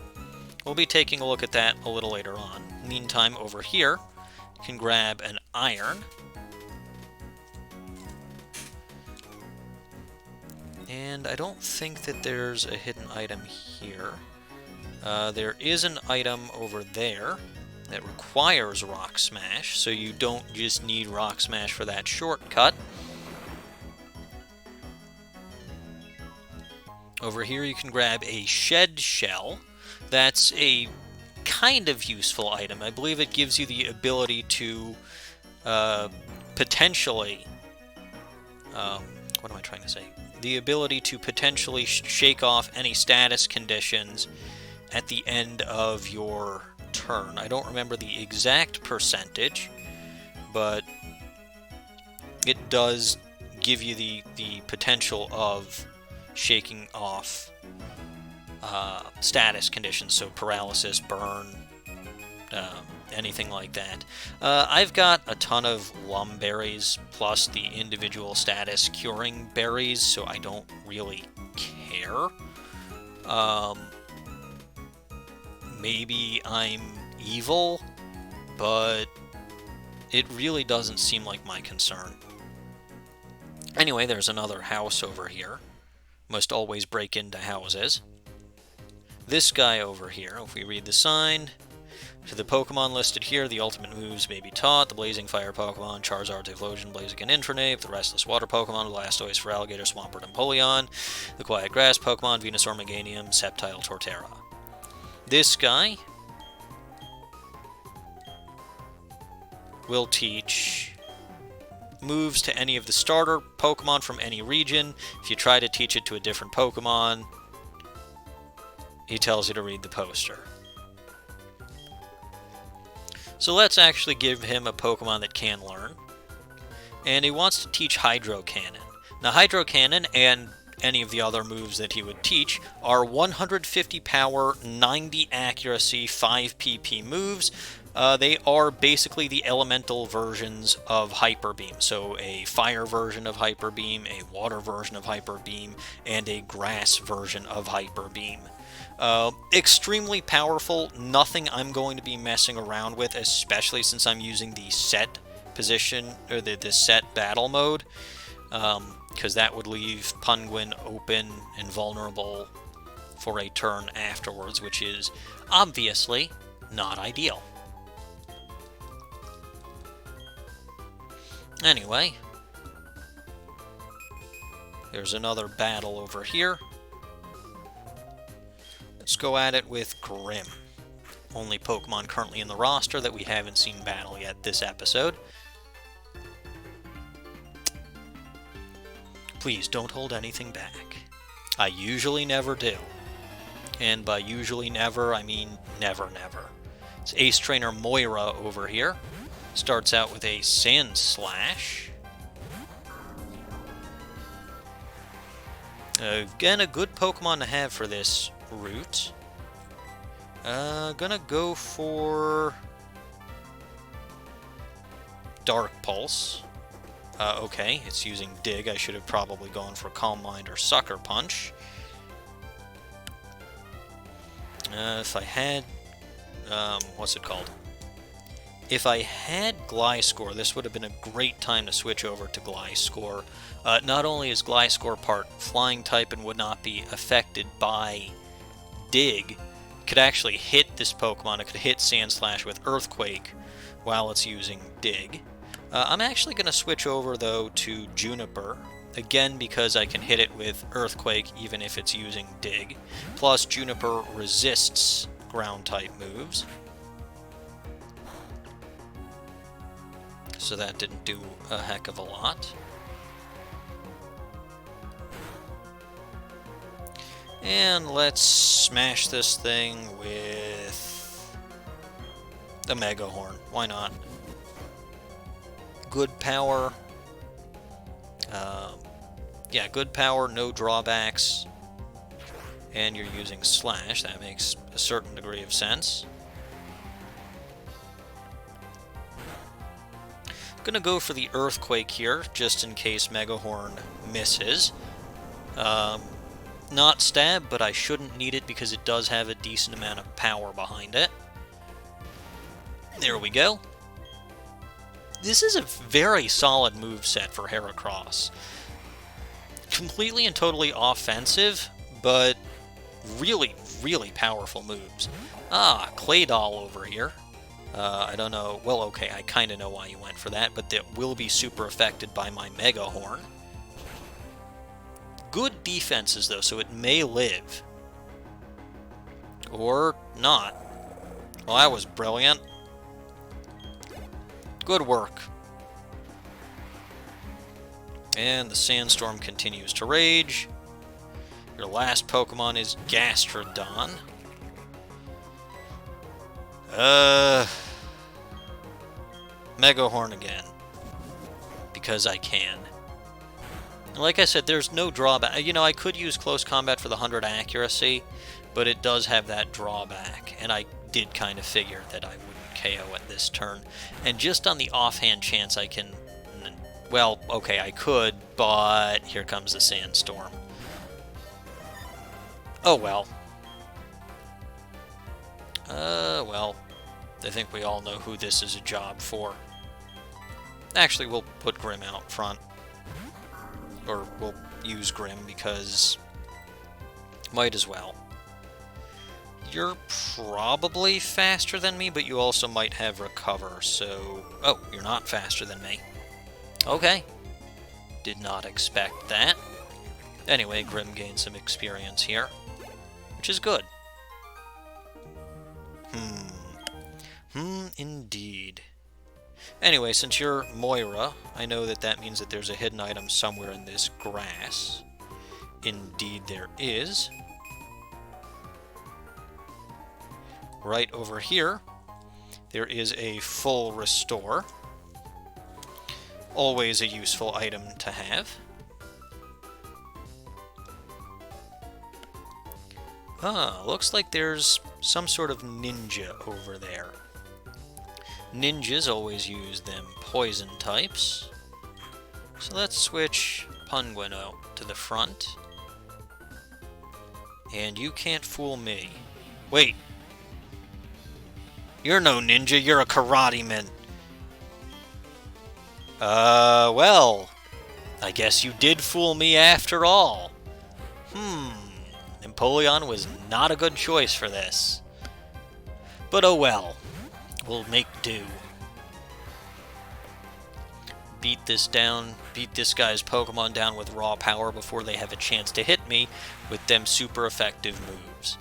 We'll be taking a look at that a little later on. Meantime, over here, you can grab an iron. And I don't think that there's a hidden item here. There is an item over there that requires Rock Smash, so you don't just need Rock Smash for that shortcut. Over here you can grab a Shed Shell. That's a kind of useful item. I believe it gives you the ability to potentially... what am I trying to say? The ability to potentially shake off any status conditions at the end of your turn. I don't remember the exact percentage, but it does give you the potential of shaking off status conditions, so paralysis, burn, anything like that. I've got a ton of Lum Berries plus the individual status curing berries, so I don't really care. Maybe I'm evil, but it really doesn't seem like my concern. Anyway, there's another house over here. Must always break into houses. This guy over here, if we read the sign, to the Pokemon listed here, the ultimate moves may be taught. The Blazing Fire Pokemon, Charizard, Typhlosion, Blaziken, Infernape. The Restless Water Pokemon, Blastoise, Feraligatr, Swampert, and Empoleon. The Quiet Grass Pokemon, Venusaur, Meganium, Sceptile, Torterra. This guy will teach moves to any of the starter Pokemon from any region. If you try to teach it to a different Pokemon, he tells you to read the poster. So let's actually give him a Pokemon that can learn. And he wants to teach Hydro Cannon. Now, Hydro Cannon and any of the other moves that he would teach are 150 power, 90 accuracy, 5 PP moves. They are basically the elemental versions of Hyper Beam. So a fire version of Hyper Beam, a water version of Hyper Beam, and a grass version of Hyper Beam. Extremely powerful, nothing I'm going to be messing around with, especially since I'm using the set position, or the set battle mode, because that would leave Punguin open and vulnerable for a turn afterwards, which is obviously not ideal. Anyway, there's another battle over here. Let's go at it with Grim. Only Pokemon currently in the roster that we haven't seen battle yet this episode. Please don't hold anything back. I usually never do. And by usually never, I mean never, never. It's Ace Trainer Moira over here. Starts out with a Sand Slash. Again, a good Pokemon to have for this route. Gonna go for Dark Pulse. Okay, it's using Dig. I should have probably gone for Calm Mind or Sucker Punch. If I had... what's it called? If I had Gliscor, this would have been a great time to switch over to Gliscor. Not only is Gliscor part Flying type and would not be affected by Dig, it could actually hit this Pokemon. It could hit Sandslash with Earthquake while it's using Dig. I'm actually going to switch over, though, to Juniper. Again, because I can hit it with Earthquake even if it's using Dig. Plus, Juniper resists Ground-type moves. So that didn't do a heck of a lot. And let's smash this thing with the Mega Horn. Why not? Good power. Yeah, good power, no drawbacks. And you're using Slash. That makes a certain degree of sense. Gonna go for the Earthquake here, just in case Mega Horn misses. Not Stab, but I shouldn't need it because it does have a decent amount of power behind it. There we go. This is a very solid moveset for Heracross. Completely and totally offensive, but really, really powerful moves. Ah, Claydol over here. I don't know. Well, okay, I kind of know why you went for that, but that will be super affected by my Mega Horn. Good defenses, though, so it may live. Or not. Well, that was brilliant. Good work. And the Sandstorm continues to rage. Your last Pokemon is Gastrodon. Mega Horn again. Because I can. Like I said, there's no drawback. You know, I could use Close Combat for the 100 accuracy, but it does have that drawback. And I did kind of figure that I wouldn't KO at this turn. And just on the offhand chance I can... Well, okay, I could, but here comes the Sandstorm. Oh, well. Well, I think we all know who this is a job for. Actually, we'll put Grim out front. Or we'll use Grim because... might as well. You're probably faster than me, but you also might have Recover, so... Oh, you're not faster than me. Okay. Did not expect that. Anyway, Grim gained some experience here, which is good. Indeed. Anyway, since you're Moira, I know that that means that there's a hidden item somewhere in this grass. Indeed there is. Right over here, there is a full restore. Always a useful item to have. Ah, looks like there's some sort of ninja over there. Ninjas always use them poison types. So let's switch Punguino to the front. And you can't fool me. Wait. You're no ninja, you're a karate man. Well, I guess you did fool me after all. Empoleon was not a good choice for this. But oh well, we'll make do. Beat this guy's Pokemon down with raw power before they have a chance to hit me with them super effective moves.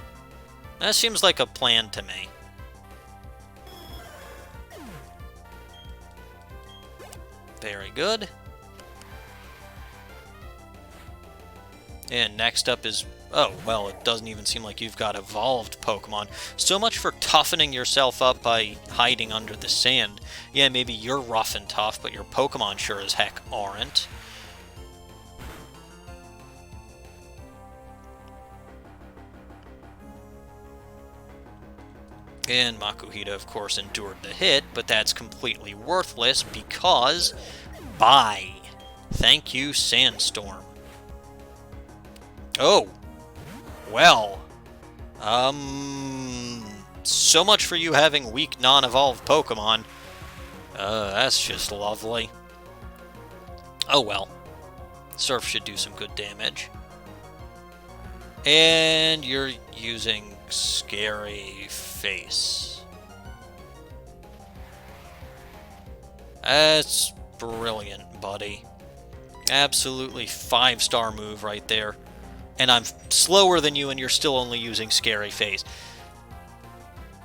That seems like a plan to me. Very good. And next up is... Oh, well, it doesn't even seem like you've got evolved Pokemon. So much for toughening yourself up by hiding under the sand. Yeah, maybe you're rough and tough, but your Pokemon sure as heck aren't. And Makuhita, of course, endured the hit, but that's completely worthless because... Bye! Thank you, Sandstorm. Oh! Well... So much for you having weak non-evolved Pokemon. That's just lovely. Oh well. Surf should do some good damage. And you're using Scary Face. That's brilliant, buddy. Absolutely 5-star move right there. And I'm slower than you and you're still only using Scary Face.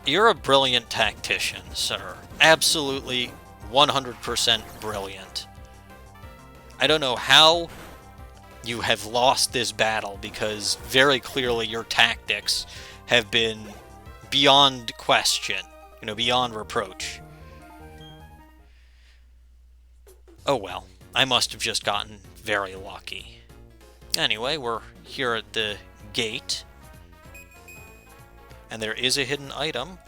You're a brilliant tactician, sir. Absolutely 100% brilliant. I don't know how you have lost this battle, because very clearly your tactics have been beyond question, you know, beyond reproach. Oh well, I must have just gotten very lucky. Anyway, we're here at the gate, and there is a hidden item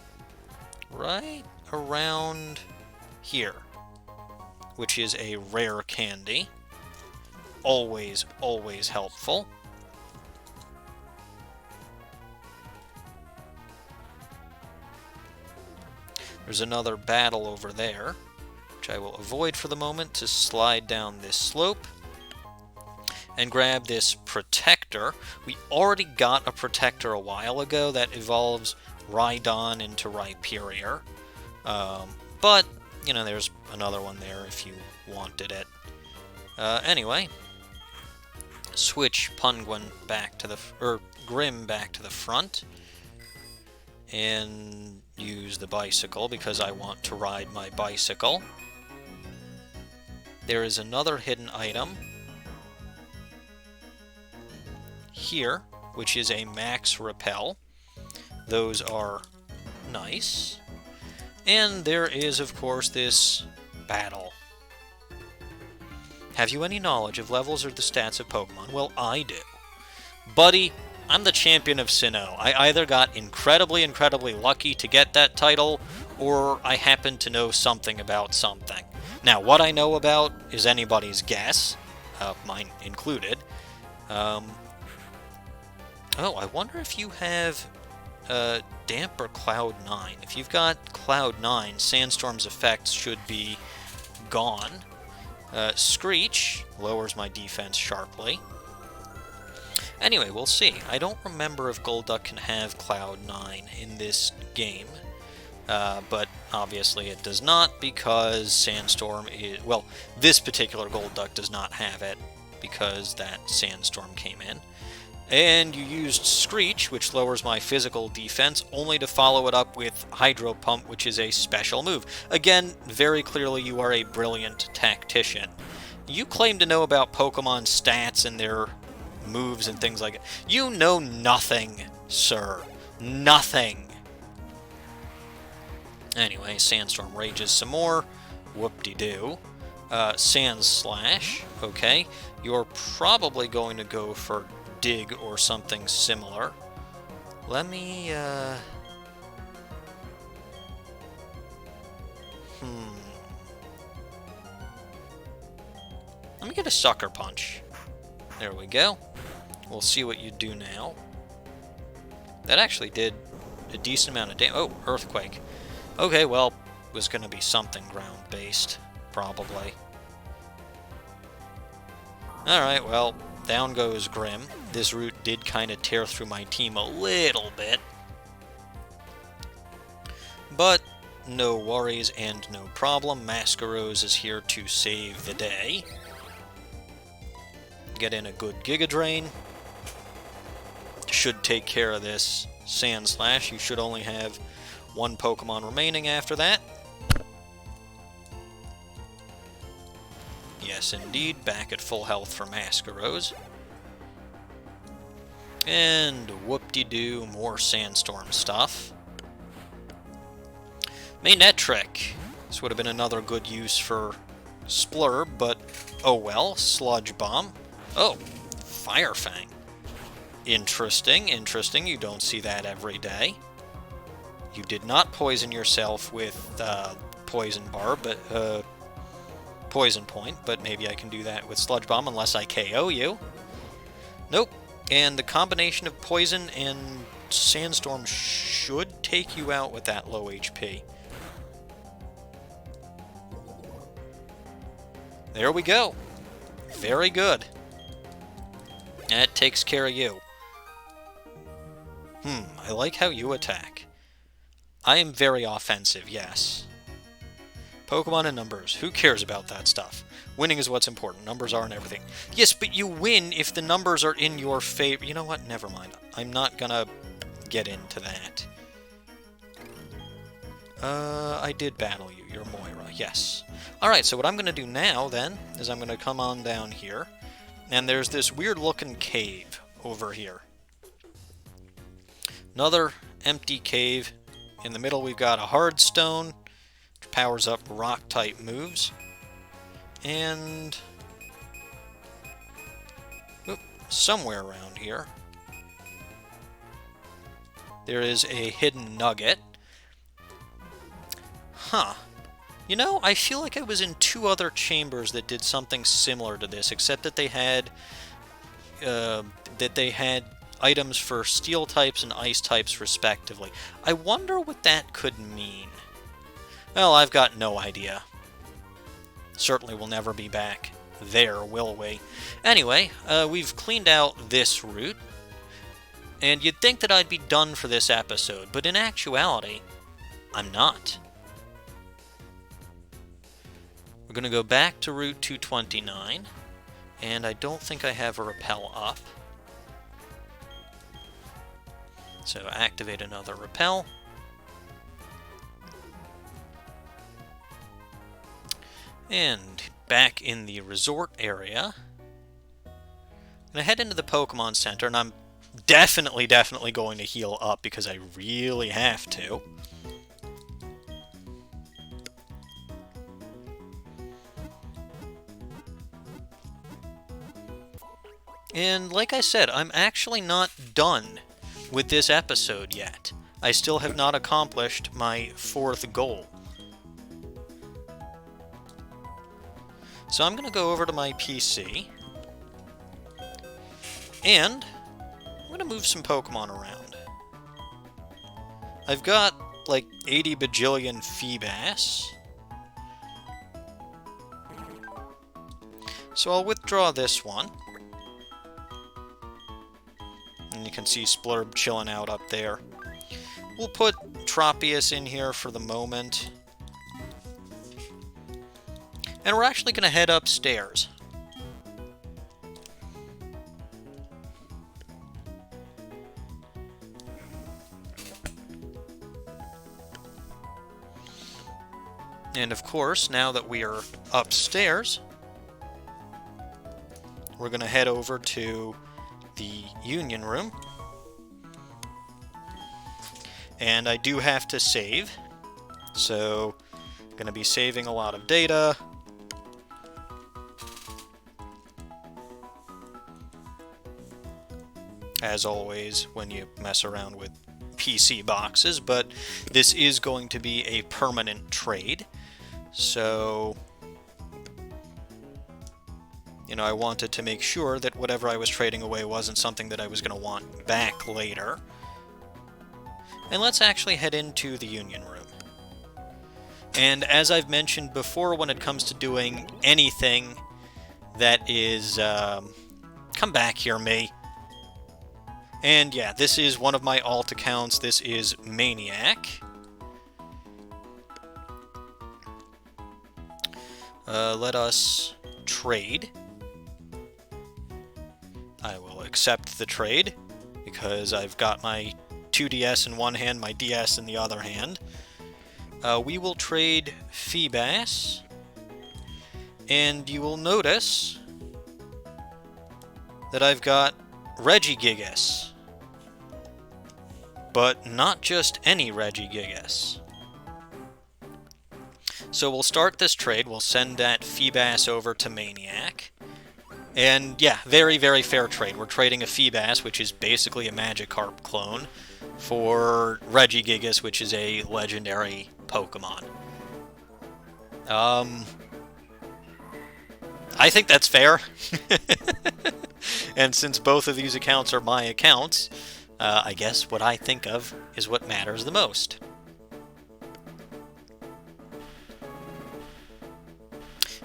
right around here, which is a rare candy. Always, always helpful. There's another battle over there, which I will avoid for the moment to slide down this slope and grab this protector. We already got a protector a while ago that evolves Rhydon into Rhyperior. But, you know, there's another one there if you wanted it. Anyway, switch Penguin back to the, Grim back to the front, and use the bicycle because I want to ride my bicycle. There is another hidden item here, which is a max repel. Those are nice. And there is, of course, this battle. Have you any knowledge of levels or the stats of Pokemon? Well, I do. Buddy, I'm the champion of Sinnoh. I either got incredibly, incredibly lucky to get that title, or I happen to know something about something. Now, what I know about is anybody's guess, mine included. Oh, I wonder if you have Damp or Cloud 9. If you've got Cloud 9, Sandstorm's effects should be gone. Screech lowers my defense sharply. Anyway, we'll see. I don't remember if Golduck can have Cloud 9 in this game. But obviously it does not, because Sandstorm is... Well, this particular Golduck does not have it, because that Sandstorm came in. And you used Screech, which lowers my physical defense, only to follow it up with Hydro Pump, which is a special move. Again, very clearly you are a brilliant tactician. You claim to know about Pokemon stats and their moves and things like that. You know nothing, sir. Nothing. Anyway, Sandstorm rages some more. Whoop-de-doo. Sand Slash. Okay. You're probably going to go for Dig or something similar. Let me, Let me get a Sucker Punch. There we go. We'll see what you do now. That actually did a decent amount of damage. Oh, Earthquake. Okay, well, it was going to be something ground-based, probably. Alright, well, down goes Grim. This route did kind of tear through my team a little bit. But no worries and no problem. Masquerose is here to save the day. Get in a good Giga Drain. Should take care of this Sand Slash. You should only have one Pokemon remaining after that. Yes, indeed. Back at full health for Masquerose. And whoop-de-doo, more Sandstorm stuff. Manectric. This would have been another good use for Splurb, but oh well. Sludge Bomb. Oh, Fire Fang. Interesting, interesting. You don't see that every day. You did not poison yourself with Poison Bar, but Poison Point, but maybe I can do that with Sludge Bomb unless I KO you. Nope. And the combination of Poison and Sandstorm should take you out with that low HP. There we go. Very good. That takes care of you. I like how you attack. I am very offensive, yes. Pokemon and numbers. Who cares about that stuff? Winning is what's important. Numbers aren't everything. Yes, but you win if the numbers are in your favor. You know what? Never mind. I'm not gonna get into that. I did battle you. You're Moira. Yes. Alright, so what I'm gonna do now, then, is I'm gonna come on down here. And there's this weird-looking cave over here. Another empty cave. In the middle, we've got a hard stone, which powers up rock-type moves. And somewhere around here, there is a hidden nugget. Huh. You know, I feel like I was in two other chambers that did something similar to this, except that they had items for steel types and ice types respectively. I wonder what that could mean. Well, I've got no idea. Certainly we'll never be back there, will we? Anyway, we've cleaned out this route, and you'd think that I'd be done for this episode, but in actuality, I'm not. We're going to go back to Route 229, and I don't think I have a repel up. So activate another repel. And back in the resort area. I'm going to head into the Pokemon Center, and I'm definitely going to heal up because I really have to. And like I said, I'm actually not done with this episode yet. I still have not accomplished my 4th goal. So I'm going to go over to my PC, and I'm going to move some Pokemon around. I've got like 80 bajillion Feebas, so I'll withdraw this one. And you can see Splurb chilling out up there. We'll put Tropius in here for the moment. And we're actually going to head upstairs. And of course, now that we are upstairs, we're going to head over to the Union Room. And I do have to save, so I'm going to be saving a lot of data. As always, when you mess around with PC boxes, but this is going to be a permanent trade, so you know, I wanted to make sure that whatever I was trading away wasn't something that I was going to want back later. And let's actually head into the Union Room. And as I've mentioned before, when it comes to doing anything that is... come back here, me. And yeah, this is one of my alt accounts. This is Maniac. Let us trade. I will accept the trade, because I've got my 2DS in one hand, my DS in the other hand. We will trade Feebas, and you will notice that I've got Regigigas. But not just any Regigigas. So we'll start this trade, we'll send that Feebas over to Maniac, And yeah, very, very fair trade. We're trading a Feebas, which is basically a Magikarp clone, for Regigigas, which is a legendary Pokemon. I think that's fair. And since both of these accounts are my accounts, I guess what I think of is what matters the most.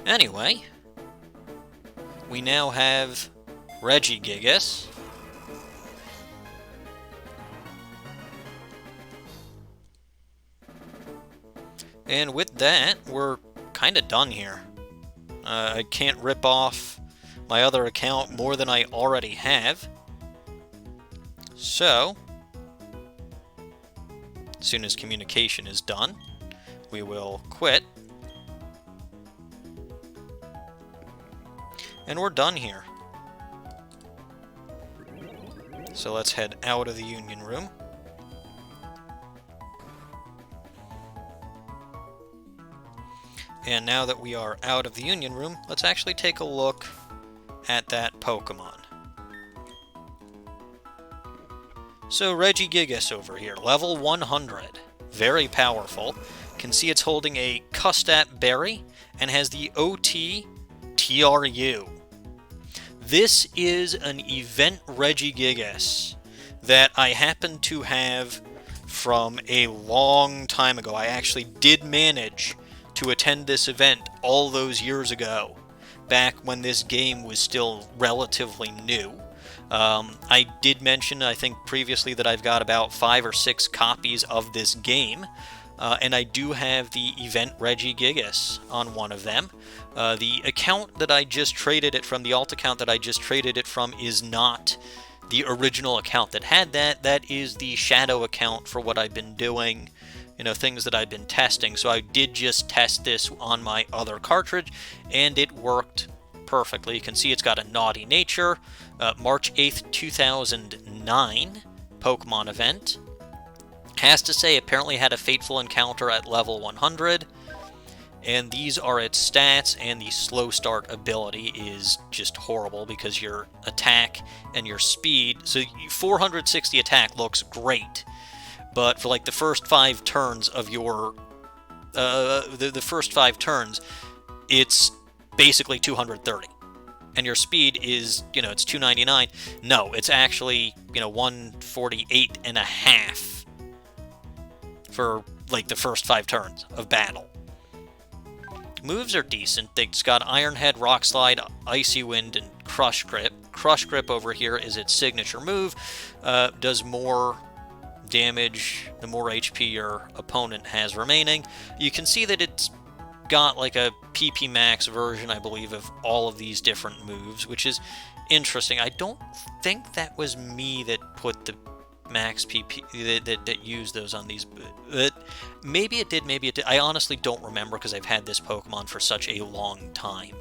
Anyway, we now have Regigigas. And with that, we're kind of done here. I can't rip off my other account more than I already have. So, as soon as communication is done, we will quit. And we're done here. So let's head out of the Union Room. And now that we are out of the Union Room, let's actually take a look at that Pokemon. So Regigigas over here, level 100. Very powerful. Can see it's holding a Custat Berry and has the OT TRU. This is an event Regigigas that I happen to have from a long time ago. I actually did manage to attend this event all those years ago, back when this game was still relatively new. I did mention, I think previously, that I've got about 5 or 6 copies of this game, and I do have the event Regigigas on one of them. The account that I just traded it from, the alt account that I just traded it from, is not the original account that had that. That is the shadow account for what I've been doing, you know, things that I've been testing. So I did just test this on my other cartridge, and it worked perfectly. You can see it's got a naughty nature. March 8th, 2009 Pokemon event. Has to say, apparently had a fateful encounter at level 100. And these are its stats, and the slow start ability is just horrible because your attack and your speed, so 460 attack looks great, but for like the first 5 turns of your, the first 5 turns, it's basically 230. And your speed is, you know, it's 299. No, it's actually, you know, 148 and a half for like the first 5 turns of battle. Moves are decent. It's got Iron Head, Rock Slide, Icy Wind, and Crush Grip. Crush Grip over here is its signature move. Does more damage the more HP your opponent has remaining. You can see that it's got like a PP Max version, I believe, of all of these different moves, which is interesting. I don't think that was me that put the max PP that used those on these, but maybe it did, maybe it did. I honestly don't remember because I've had this Pokemon for such a long time.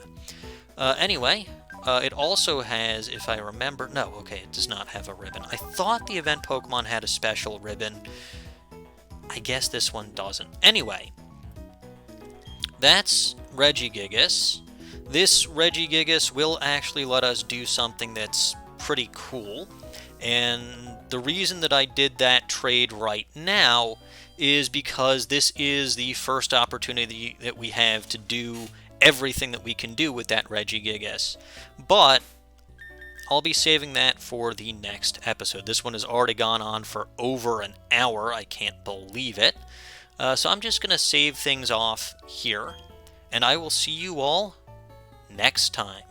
Anyway, it also has, if I remember, no, okay, it does not have a ribbon. I thought the event Pokemon had a special ribbon. I guess this one doesn't. Anyway, that's Regigigas. This Regigigas will actually let us do something that's pretty cool. And the reason that I did that trade right now is because this is the first opportunity that we have to do everything that we can do with that Regigigas. But I'll be saving that for the next episode. This one has already gone on for over an hour. I can't believe it. So I'm just going to save things off here. And I will see you all next time.